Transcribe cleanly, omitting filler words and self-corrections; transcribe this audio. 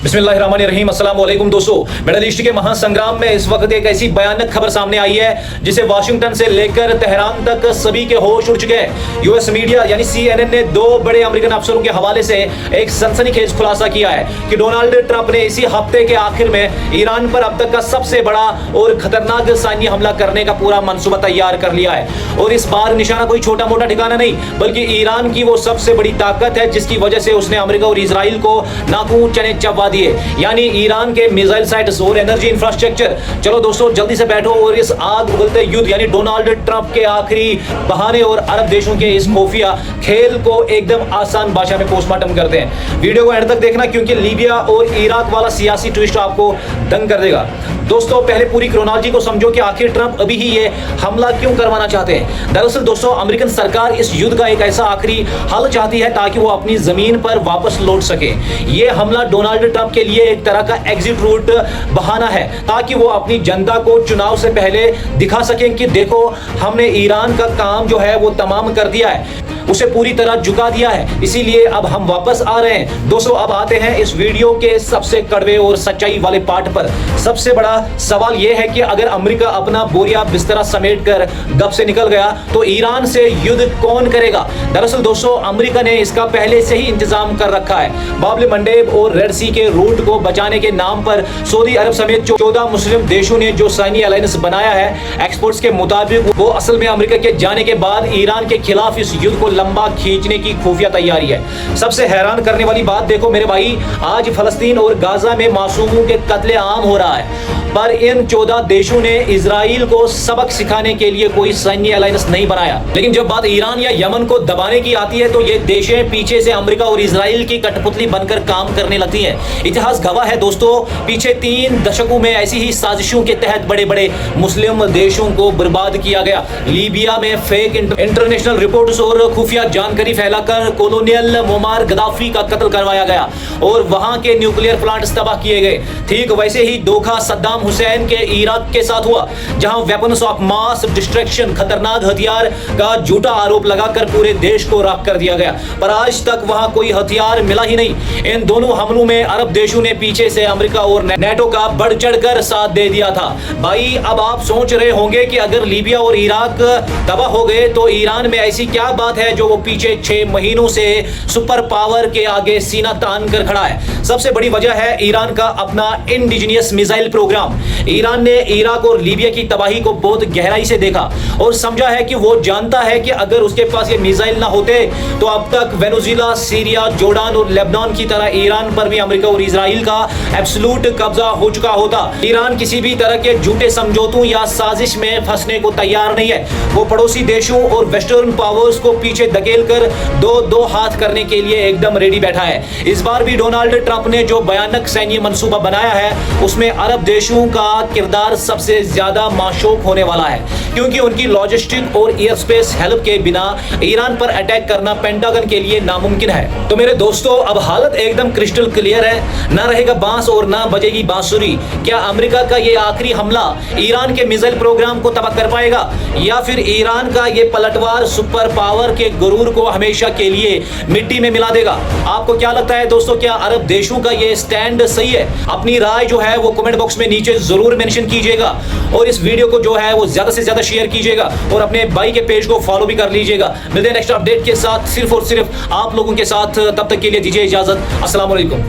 बिस्मिल्लाहिर्रहमानिर्रहीम। अस्सलाम वालेकुम दोस्तों, मिडल ईस्ट के महासंग्राम में इस वक्त एक ऐसी भयानक खबर सामने आई है जिसे वाशिंगटन से लेकर तेहरान तक सभी के होश उड़ चुके हैं। यूएस मीडिया यानी CNN ने दो बड़े अमेरिकन अफसरों के हवाले से एक सनसनीखेज खुलासा किया है कि डोनाल्ड ट्रंप ने इसी हफ्ते के आखिर में ईरान पर अब तक का सबसे बड़ा और खतरनाक सैन्य हमला करने का पूरा मंसूबा तैयार कर लिया है। और इस बार निशाना कोई छोटा मोटा ठिकाना नहीं, बल्कि ईरान की वो सबसे बड़ी ताकत है जिसकी वजह से उसने अमेरिका और इजराइल को नाकून चने चबा दिए, यानी ईरान के मिसाइल साइट्स और एनर्जी इंफ्रास्ट्रक्चर। चलो दोस्तों, जल्दी से बैठो और इस आग उगलते युद्ध यानी डोनाल्ड ट्रंप के आखिरी बहाने और अरब देशों के इस खुफिया खेल को एकदम आसान भाषा में पोस्टमार्टम करते हैं। वीडियो को एंड तक देखना, क्योंकि लीबिया और इराक वाला सियासी ट्विस्ट आपको दंग कर देगा। दोस्तों, पहले पूरी क्रोनोलॉजी को समझो कि आखिर ट्रंप अभी ही ये हमला क्यों करवाना चाहते हैं। दरअसल दोस्तों, अमेरिकन सरकार इस युद्ध का एक ऐसा आखिरी हल चाहती है ताकि वो अपनी जमीन पर वापस लौट सके। ये हमला डोनाल्ड ट्रंप के लिए एक तरह का एग्जिट रूट बहाना है ताकि वो अपनी जनता को चुनाव से पहले दिखा सकें कि देखो, हमने ईरान का काम जो है वो तमाम कर दिया है, उसे पूरी तरह झुका दिया है, इसीलिए अब हम वापस आ रहे हैं। दोस्तों, अब आते हैं इस वीडियो के सबसे कड़वे और सच्चाई वाले पार्ट पर। सबसे बड़ा सवाल यह है कि अगर अमेरिका अपना बोरिया बिस्तरा समेट कर गप से निकल गया तो ईरान से युद्ध कौन करेगा। दरअसल दोस्तों, अमेरिका ने इसका पहले से ही इंतजाम कर रखा है। बाब ए मंडेब और रेड सी के रूट को बचाने के नाम पर सऊदी अरब समेत 14 मुस्लिम देशों ने जो सैन्य अलायंस बनाया है, एक्सपर्ट्स के मुताबिक वो असल में अमेरिका के जाने के बाद ईरान के खिलाफ इस युद्ध को लंबा खींचने की खुफिया तैयारी है। सबसे हैरान करने वाली बात देखो मेरे भाई, आज फलस्तीन और गाजा में मासूमों के कत्ले आम हो रहा है, पर इन 14 देशों ने इजराइल को सबक सिखाने के लिए कोई सैन्य अलायंस नहीं बनाया। लेकिन जब बात ईरान या यमन को दबाने की आती है तो ये देशें पीछे से अमेरिका और इजराइल की कठपुतली बनकर काम करने लगती हैं। इतिहास गवाह है दोस्तों, पीछे 3 दशकों में ऐसी ही साजिशों के तहत बड़े बड़े मुस्लिम देशों को बर्बाद किया गया। लीबिया में फेक इंटरनेशनल रिपोर्ट्स और खुफिया जानकारी फैलाकर कॉलोनियल मोमार गद्दाफी का कत्ल करवाया गया और वहां के न्यूक्लियर प्लांट्स तबाह किए गए। ठीक वैसे ही धोखा सद्दाम हुसैन के इराक के साथ हुआ, जहां वेपन्स ऑफ मास डिस्ट्रक्शन खतरनाक हथियार का झूठा आरोप लगाकर पूरे देश को राख कर दिया गया, पर आज तक वहां कोई हथियार मिला ही नहीं। इन दोनों हमलों में अरब देशों ने पीछे से अमेरिका और नेटो का बढ़ चढ़कर साथ दे दिया था। भाई, अब आप सोच रहे होंगे कि अगर लीबिया और इराक तबाह हो गए तो ईरान में ऐसी क्या बात है जो वो पीछे 6 महीनों से सुपर पावर के आगे सीना तान कर खड़ा है। सबसे बड़ी वजह है ईरान का अपना इंडिजिनियस मिसाइल प्रोग्राम। ईरान ने इराक और लीबिया की तबाही को बहुत गहराई से देखा और समझा है कि वो जानता है कि अगर उसके पास ये मिसाइल ना होते तो अब तक वेनेजुएला, सीरिया, जोर्डान और लेबनान की तरह ईरान पर भी अमेरिका और इजराइल का एब्सोल्यूट कब्जा हो चुका होता। ईरान किसी भी तरह के झूठे समझौतों या साजिश में फंसने को तैयार नहीं है। वो पड़ोसी देशों और वेस्टर्न पावर्स को पीछे धकेल कर दो हाथ करने के लिए एकदम रेडी बैठा है। इस बार भी डोनाल्ड ट्रंप ने जो भयानक सैन्य मंसूबा बनाया है उसमें अरब देशों का किरदार सबसे ज्यादा माशूक होने वाला है, क्योंकि उनकी लॉजिस्टिक और एयर स्पेस हेल्प के बिना ईरान पर अटैक करना पेंटागन के लिए नामुमकिन है। तो मेरे दोस्तों, अब हालत एकदम क्रिस्टल क्लियर है, ना रहेगा बांस और ना बजेगी बांसुरी। क्या अमेरिका का ये आखिरी हमला ईरान के मिसाइल प्रोग्राम को तबाह कर पाएगा, या फिर ईरान का ये पलटवार सुपर पावर के गुरूर को हमेशा के लिए मिट्टी में मिला देगा। आपको क्या लगता है दोस्तों, क्या अरब देशों का ये स्टैंड सही है? अपनी राय जो है वो कमेंट बॉक्स में नीचे जरूर मेंशन कीजिएगा और इस वीडियो को जो है वो ज्यादा से ज्यादा शेयर कीजिएगा और अपने भाई के पेज को फॉलो भी कर लीजिएगा। मिलते हैं नेक्स्ट अपडेट के साथ, सिर्फ और सिर्फ आप लोगों के साथ। तब तक के लिए दीजिए इजाजत। अस्सलाम वालेकुम।